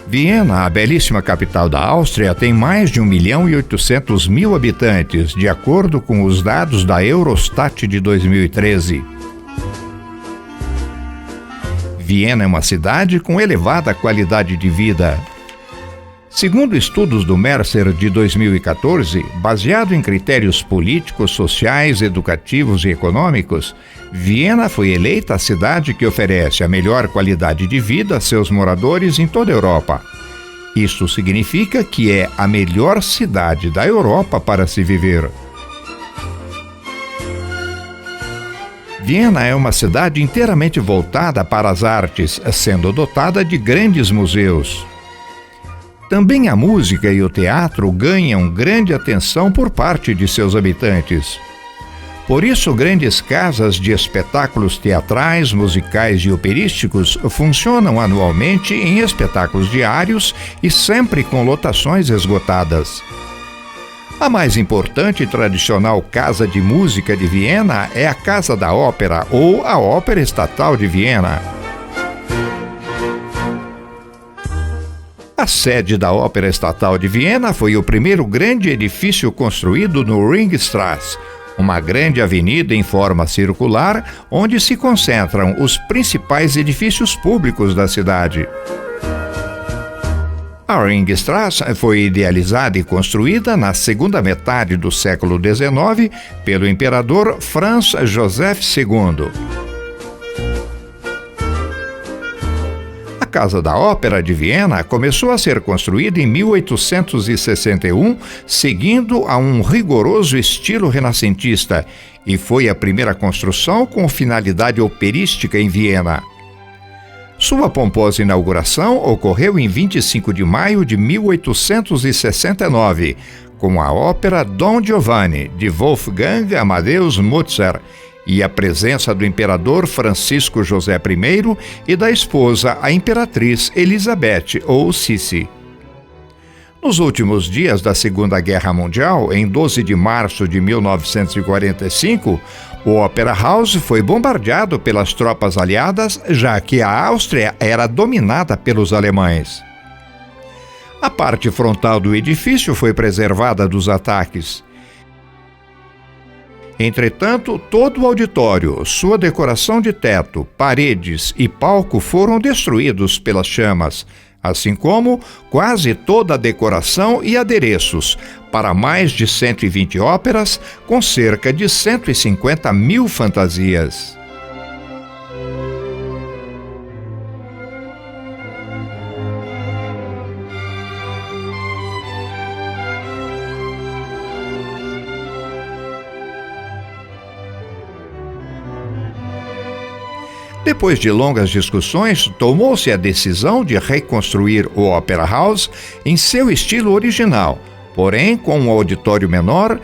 Viena, a belíssima capital da Áustria, tem mais de 1.800.000 habitantes, de acordo com os dados da Eurostat de 2013. Viena é uma cidade com elevada qualidade de vida. Segundo estudos do Mercer de 2014, baseado em critérios políticos, sociais, educativos e econômicos, Viena foi eleita a cidade que oferece a melhor qualidade de vida a seus moradores em toda a Europa. Isso significa que é a melhor cidade da Europa para se viver. Viena é uma cidade inteiramente voltada para as artes, sendo dotada de grandes museus. Também a música e o teatro ganham grande atenção por parte de seus habitantes. Por isso, grandes casas de espetáculos teatrais, musicais e operísticos funcionam anualmente em espetáculos diários e sempre com lotações esgotadas. A mais importante e tradicional casa de música de Viena é a Casa da Ópera, ou a Ópera Estatal de Viena. A sede da Ópera Estatal de Viena foi o primeiro grande edifício construído no Ringstraße, uma grande avenida em forma circular onde se concentram os principais edifícios públicos da cidade. A Ringstraße foi idealizada e construída na segunda metade do século XIX pelo imperador Franz Joseph II. A Casa da Ópera de Viena começou a ser construída em 1861, seguindo a um rigoroso estilo renascentista, e foi a primeira construção com finalidade operística em Viena. Sua pomposa inauguração ocorreu em 25 de maio de 1869, com a ópera Don Giovanni, de Wolfgang Amadeus Mozart, e a presença do imperador Francisco José I e da esposa, a imperatriz Elizabeth, ou Sissi. Nos últimos dias da Segunda Guerra Mundial, em 12 de março de 1945, o Opera House foi bombardeado pelas tropas aliadas, já que a Áustria era dominada pelos alemães. A parte frontal do edifício foi preservada dos ataques. Entretanto, todo o auditório, sua decoração de teto, paredes e palco foram destruídos pelas chamas, assim como quase toda a decoração e adereços, para mais de 120 óperas, com cerca de 150.000 fantasias. Depois de longas discussões, tomou-se a decisão de reconstruir o Opera House em seu estilo original, porém com um auditório menor,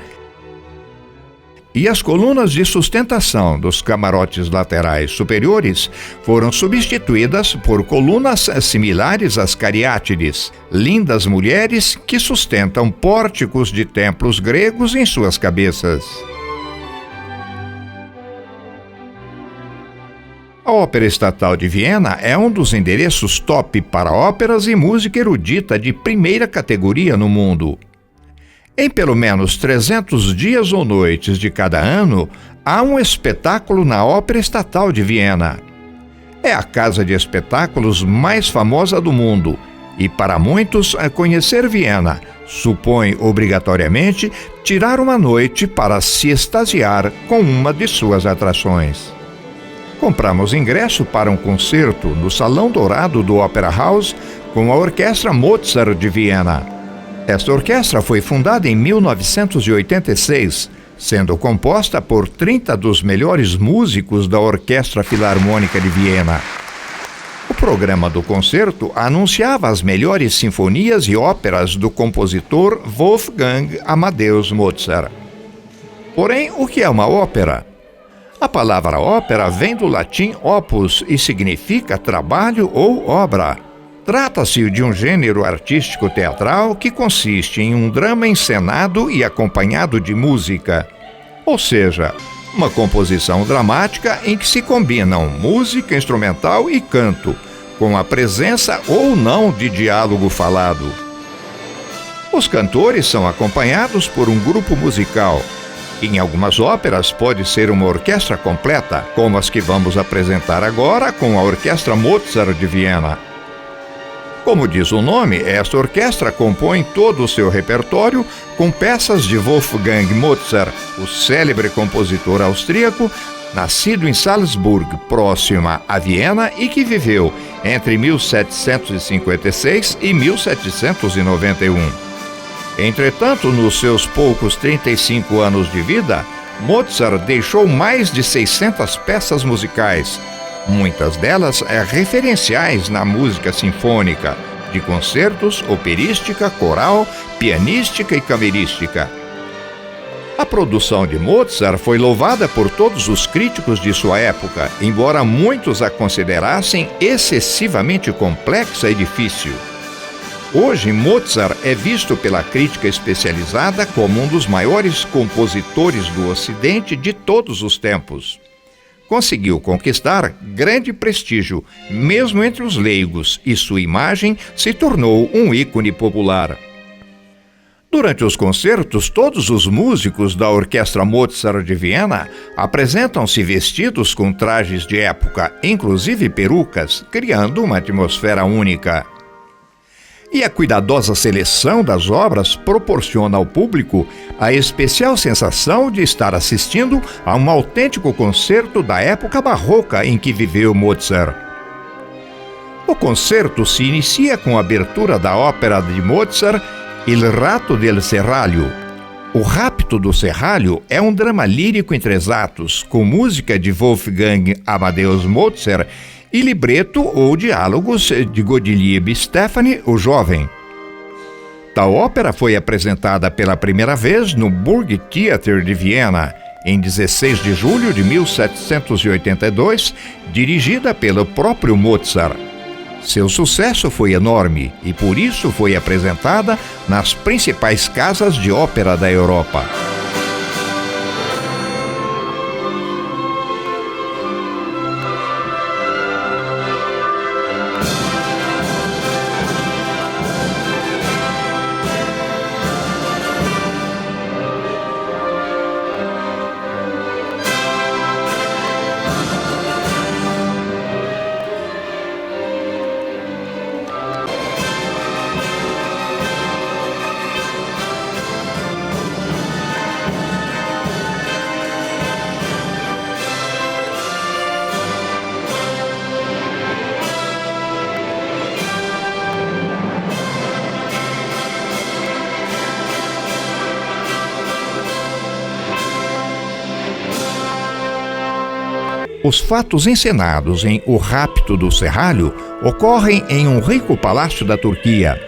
e as colunas de sustentação dos camarotes laterais superiores foram substituídas por colunas similares às cariátides, lindas mulheres que sustentam pórticos de templos gregos em suas cabeças. A Ópera Estatal de Viena é um dos endereços top para óperas e música erudita de primeira categoria no mundo. Em pelo menos 300 dias ou noites de cada ano, há um espetáculo na Ópera Estatal de Viena. É a casa de espetáculos mais famosa do mundo, e para muitos, conhecer Viena supõe obrigatoriamente tirar uma noite para se extasiar com uma de suas atrações. Compramos ingresso para um concerto no Salão Dourado do Opera House com a Orquestra Mozart de Viena. Esta orquestra foi fundada em 1986, sendo composta por 30 dos melhores músicos da Orquestra Filarmônica de Viena. O programa do concerto anunciava as melhores sinfonias e óperas do compositor Wolfgang Amadeus Mozart. Porém, o que é uma ópera? A palavra ópera vem do latim opus e significa trabalho ou obra. Trata-se de um gênero artístico teatral que consiste em um drama encenado e acompanhado de música. Ou seja, uma composição dramática em que se combinam música instrumental e canto, com a presença ou não de diálogo falado. Os cantores são acompanhados por um grupo musical. Em algumas óperas pode ser uma orquestra completa, como as que vamos apresentar agora com a Orquestra Mozart de Viena. Como diz o nome, esta orquestra compõe todo o seu repertório com peças de Wolfgang Mozart, o célebre compositor austríaco, nascido em Salzburg, próxima a Viena, e que viveu entre 1756 e 1791. Entretanto, nos seus poucos 35 anos de vida, Mozart deixou mais de 600 peças musicais, muitas delas referenciais na música sinfônica, de concertos, operística, coral, pianística e camerística. A produção de Mozart foi louvada por todos os críticos de sua época, embora muitos a considerassem excessivamente complexa e difícil. Hoje, Mozart é visto pela crítica especializada como um dos maiores compositores do Ocidente de todos os tempos. Conseguiu conquistar grande prestígio, mesmo entre os leigos, e sua imagem se tornou um ícone popular. Durante os concertos, todos os músicos da Orquestra Mozart de Viena apresentam-se vestidos com trajes de época, inclusive perucas, criando uma atmosfera única. E a cuidadosa seleção das obras proporciona ao público a especial sensação de estar assistindo a um autêntico concerto da época barroca em que viveu Mozart. O concerto se inicia com a abertura da ópera de Mozart, Il Ratto del Serraglio. O Rapto do Serralho é um drama lírico em 3 atos, com música de Wolfgang Amadeus Mozart e libreto ou diálogos de Gottlieb Steffani, o jovem. Tal ópera foi apresentada pela primeira vez no Burgtheater de Viena, em 16 de julho de 1782, dirigida pelo próprio Mozart. Seu sucesso foi enorme e por isso foi apresentada nas principais casas de ópera da Europa. Os fatos encenados em O Rapto do Serralho ocorrem em um rico palácio da Turquia.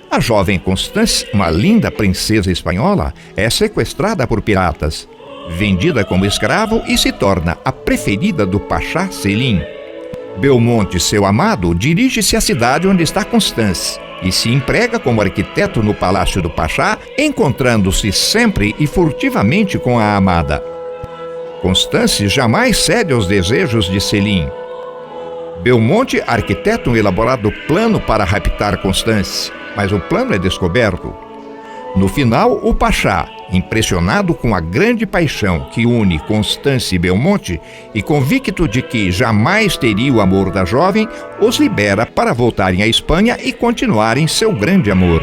A jovem Constance, uma linda princesa espanhola, é sequestrada por piratas, vendida como escravo e se torna a preferida do Pachá Selim. Belmonte, seu amado, dirige-se à cidade onde está Constance e se emprega como arquiteto no palácio do Pachá, encontrando-se sempre e furtivamente com a amada. Constance jamais cede aos desejos de Selim. Belmonte arquiteta um elaborado plano para raptar Constance, mas o plano é descoberto. No final, o Pachá, impressionado com a grande paixão que une Constance e Belmonte e convicto de que jamais teria o amor da jovem, os libera para voltarem à Espanha e continuarem seu grande amor.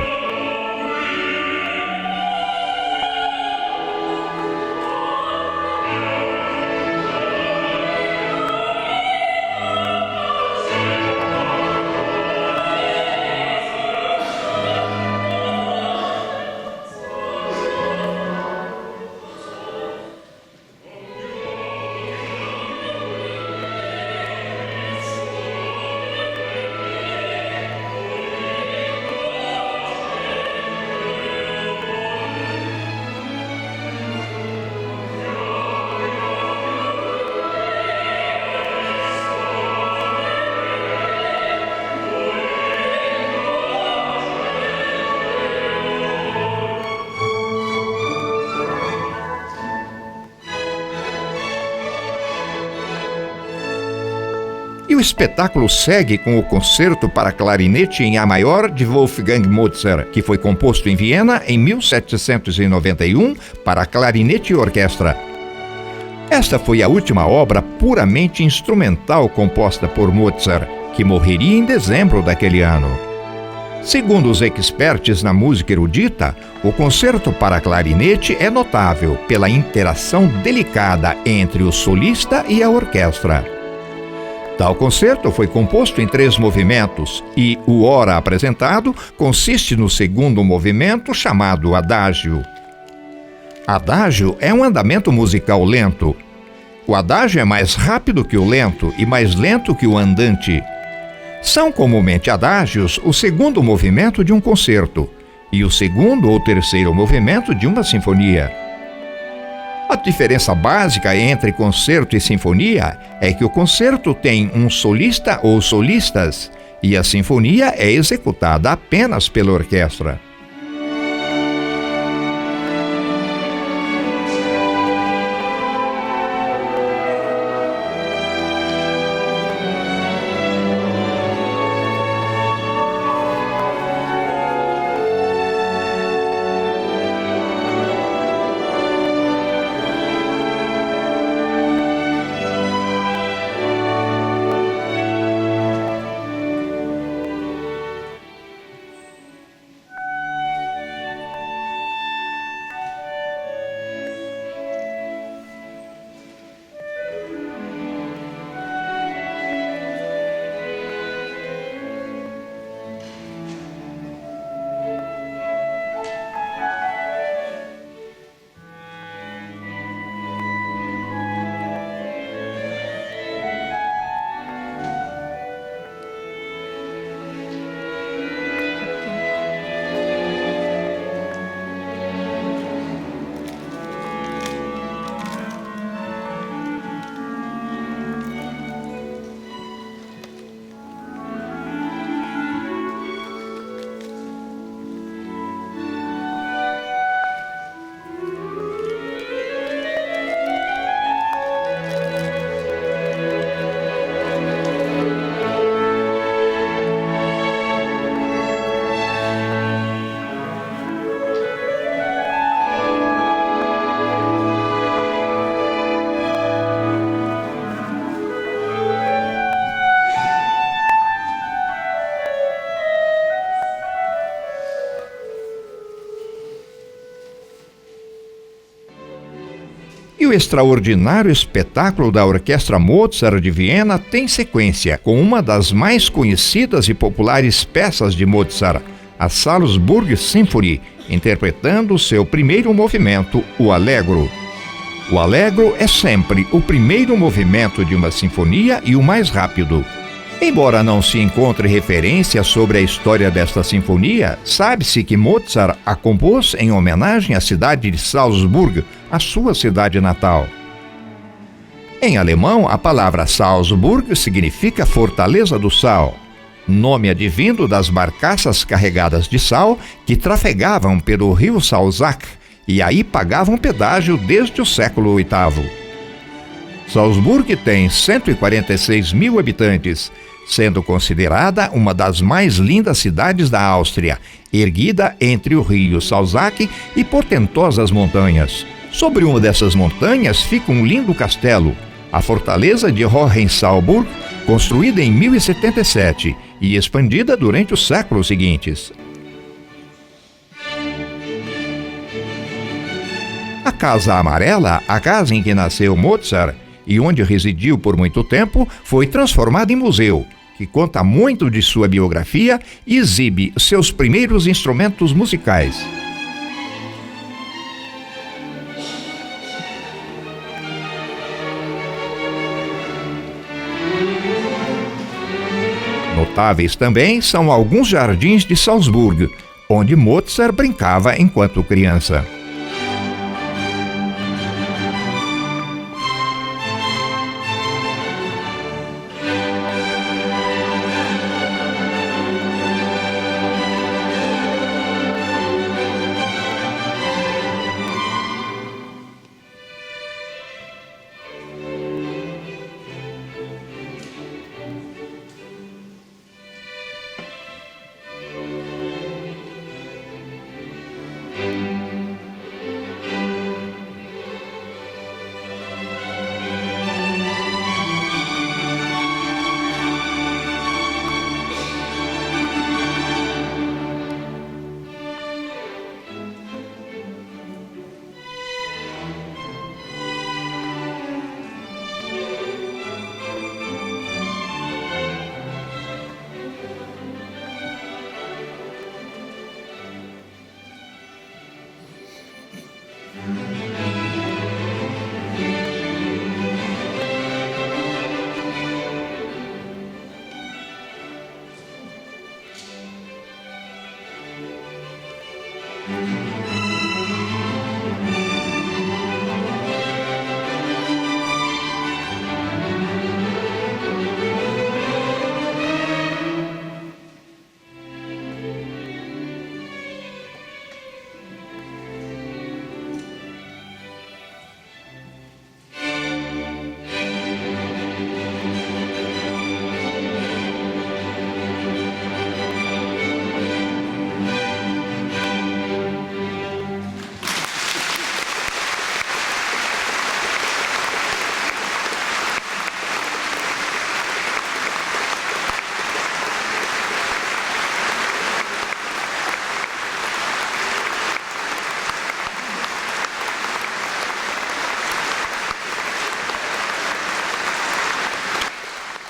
o espetáculo segue com o concerto para clarinete em A maior de Wolfgang Mozart, que foi composto em Viena em 1791 para clarinete e orquestra. Esta foi a última obra puramente instrumental composta por Mozart, que morreria em dezembro daquele ano. Segundo os experts na música erudita, o concerto para clarinete é notável pela interação delicada entre o solista e a orquestra. Tal concerto foi composto em 3 movimentos e o ora apresentado consiste no segundo movimento chamado Adagio. Adágio é um andamento musical lento. O adágio é mais rápido que o lento e mais lento que o andante. São comumente adágios o segundo movimento de um concerto e o segundo ou terceiro movimento de uma sinfonia. A diferença básica entre concerto e sinfonia é que o concerto tem um solista ou solistas e a sinfonia é executada apenas pela orquestra. E o extraordinário espetáculo da Orquestra Mozart de Viena tem sequência com uma das mais conhecidas e populares peças de Mozart, a Salzburg Symphony, interpretando seu primeiro movimento, o Allegro. O Allegro é sempre o primeiro movimento de uma sinfonia e o mais rápido. Embora não se encontre referência sobre a história desta sinfonia, sabe-se que Mozart a compôs em homenagem à cidade de Salzburg, a sua cidade natal. Em alemão, a palavra Salzburg significa Fortaleza do Sal, nome advindo das barcaças carregadas de sal que trafegavam pelo rio Salzach e aí pagavam pedágio desde o século VIII. Salzburg tem 146 mil habitantes, sendo considerada uma das mais lindas cidades da Áustria, erguida entre o rio Salzach e portentosas montanhas. Sobre uma dessas montanhas fica um lindo castelo, a fortaleza de Hohensalburg, construída em 1077 e expandida durante os séculos seguintes. A Casa Amarela, a casa em que nasceu Mozart e onde residiu por muito tempo, foi transformada em museu, que conta muito de sua biografia e exibe seus primeiros instrumentos musicais. Notáveis também são alguns jardins de Salzburg, onde Mozart brincava enquanto criança.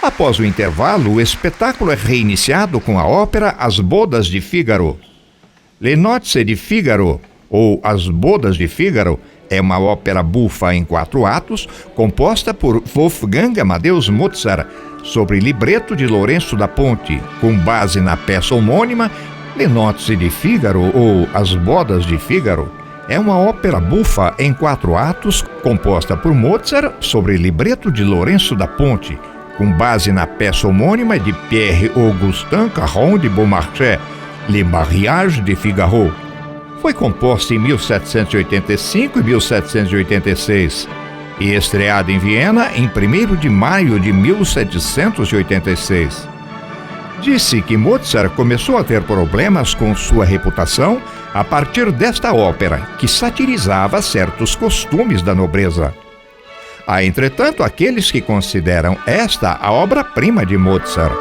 Após o intervalo, o espetáculo é reiniciado com a ópera As Bodas de Fígaro. Le Nozze di Figaro, ou As Bodas de Fígaro, é uma ópera bufa em 4 atos, composta por Wolfgang Amadeus Mozart, sobre libreto de Lourenço da Ponte, com base na peça homônima. Le Nozze di Figaro, ou As Bodas de Fígaro, é uma ópera bufa em 4 atos, composta por Mozart, sobre libreto de Lourenço da Ponte, com base na peça homônima de Pierre-Augustin Caron de Beaumarchais, Le Mariage de Figaro. Foi composta em 1785 e 1786 e estreada em Viena em 1º de maio de 1786. Disse que Mozart começou a ter problemas com sua reputação a partir desta ópera, que satirizava certos costumes da nobreza. Há, entretanto, aqueles que consideram esta a obra-prima de Mozart.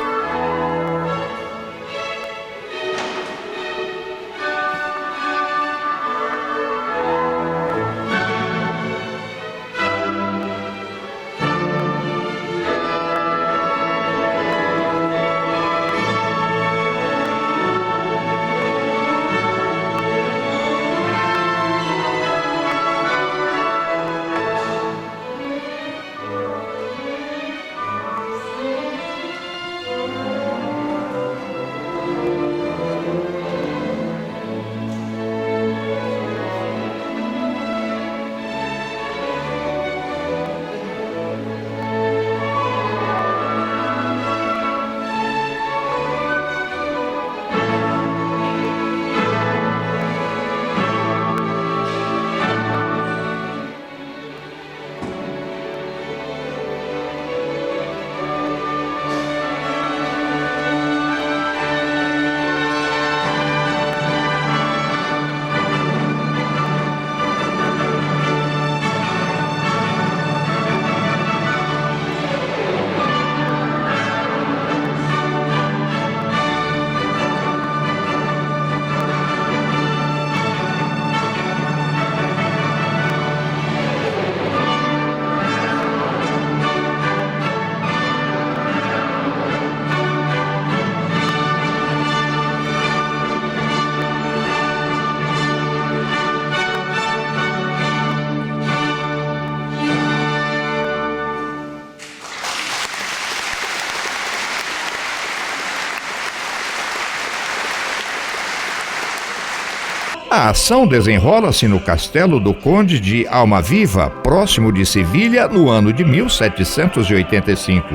A ação desenrola-se no castelo do Conde de Almaviva, próximo de Sevilha, no ano de 1785.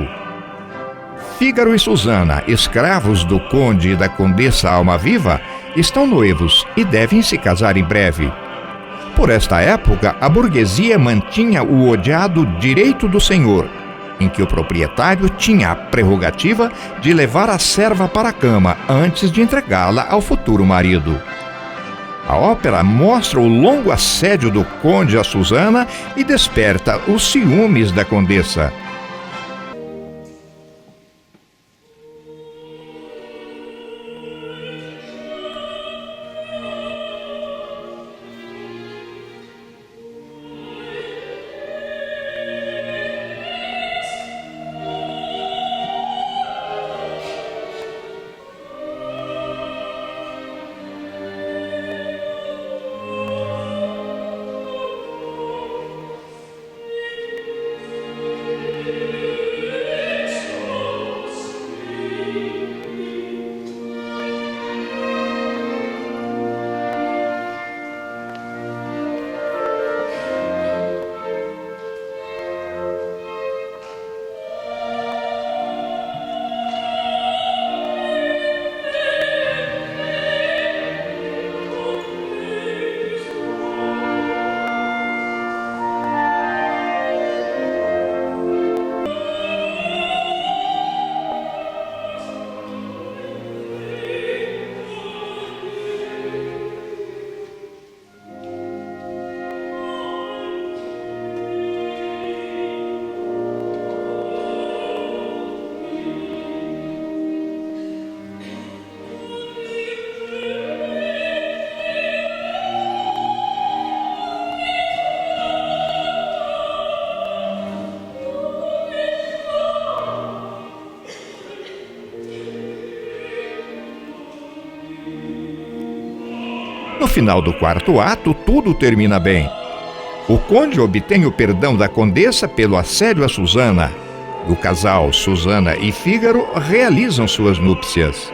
Fígaro e Susana, escravos do Conde e da Condessa Almaviva, estão noivos e devem se casar em breve. Por esta época, a burguesia mantinha o odiado direito do senhor, em que o proprietário tinha a prerrogativa de levar a serva para a cama antes de entregá-la ao futuro marido. A ópera mostra o longo assédio do conde a Susana e desperta os ciúmes da condessa. No final do quarto ato, tudo termina bem. O conde obtém o perdão da condessa pelo assédio a Susana. O casal, Susana e Fígaro, realizam suas núpcias.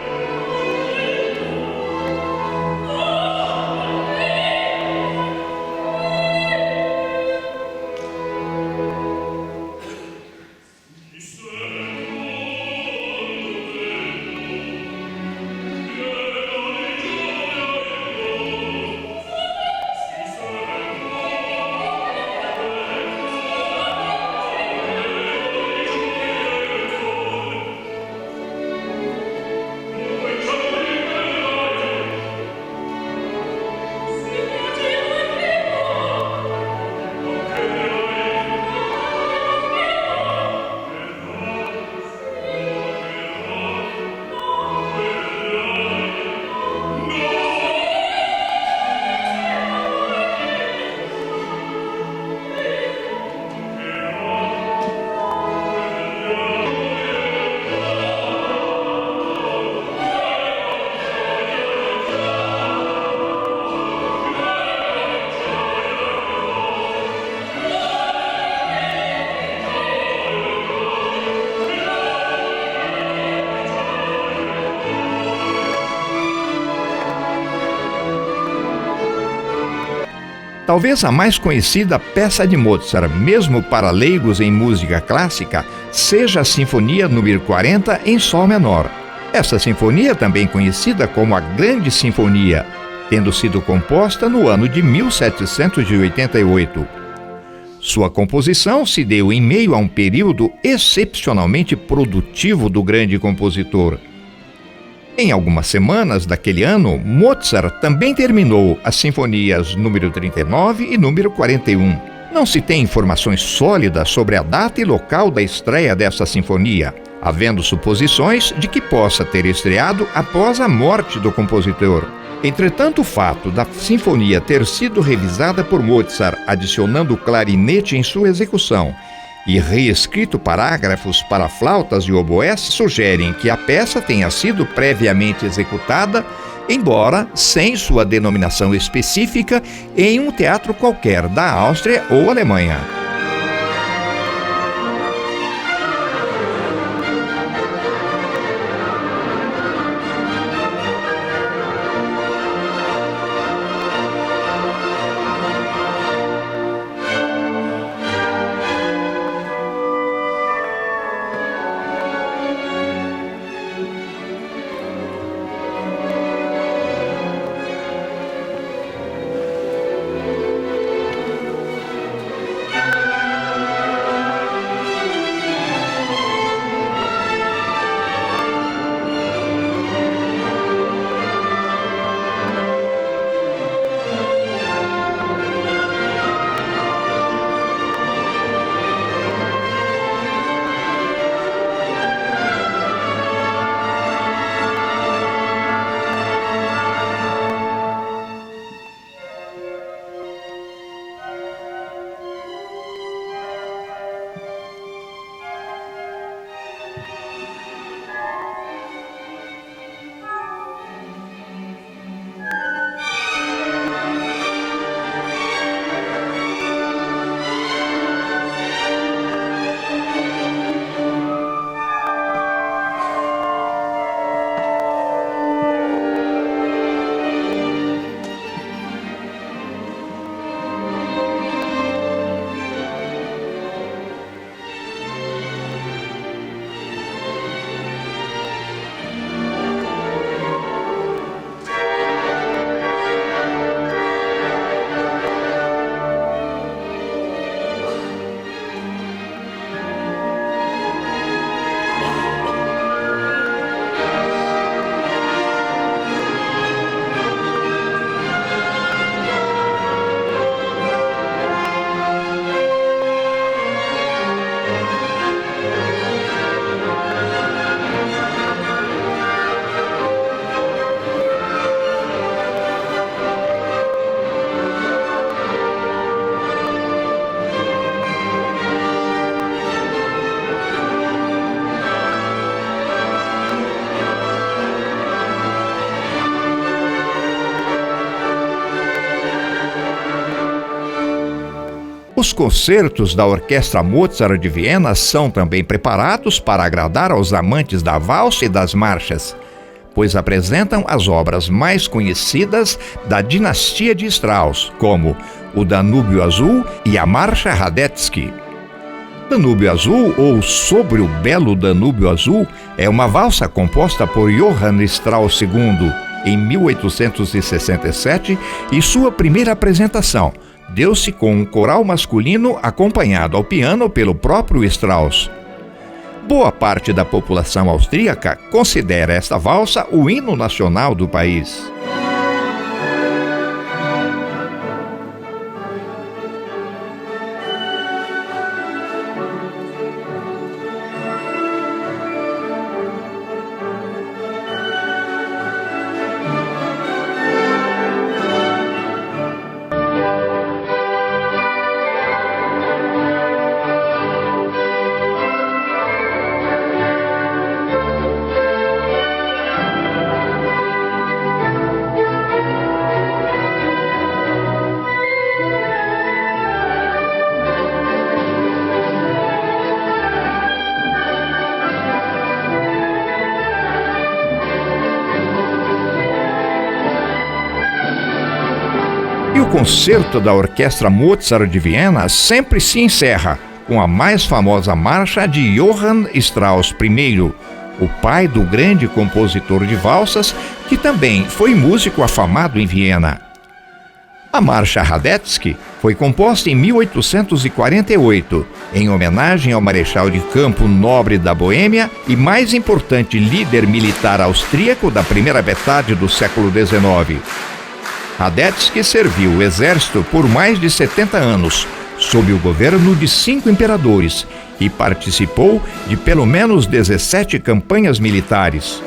Talvez a mais conhecida peça de Mozart, mesmo para leigos em música clássica, seja a Sinfonia número 40 em Sol menor. Essa sinfonia é também conhecida como a Grande Sinfonia, tendo sido composta no ano de 1788. Sua composição se deu em meio a um período excepcionalmente produtivo do grande compositor. Em algumas semanas daquele ano, Mozart também terminou as sinfonias número 39 e número 41. Não se tem informações sólidas sobre a data e local da estreia dessa sinfonia, havendo suposições de que possa ter estreado após a morte do compositor. Entretanto, o fato da sinfonia ter sido revisada por Mozart, adicionando o clarinete em sua execução, e reescrito parágrafos para flautas e oboés, sugerem que a peça tenha sido previamente executada, embora sem sua denominação específica, em um teatro qualquer da Áustria ou Alemanha. Os concertos da Orquestra Mozart de Viena são também preparados para agradar aos amantes da valsa e das marchas, pois apresentam as obras mais conhecidas da dinastia de Strauss, como o Danúbio Azul e a Marcha Radetzky. Danúbio Azul, ou Sobre o Belo Danúbio Azul, é uma valsa composta por Johann Strauss II em 1867 e sua primeira apresentação deu-se com um coral masculino acompanhado ao piano pelo próprio Strauss. Boa parte da população austríaca considera esta valsa o hino nacional do país. E o concerto da Orquestra Mozart de Viena sempre se encerra com a mais famosa marcha de Johann Strauss I, o pai do grande compositor de valsas, que também foi músico afamado em Viena. A Marcha Radetzky foi composta em 1848, em homenagem ao marechal de campo nobre da Boêmia e mais importante líder militar austríaco da primeira metade do século XIX. Radetzky serviu o exército por mais de 70 anos, sob o governo de 5 imperadores, e participou de pelo menos 17 campanhas militares.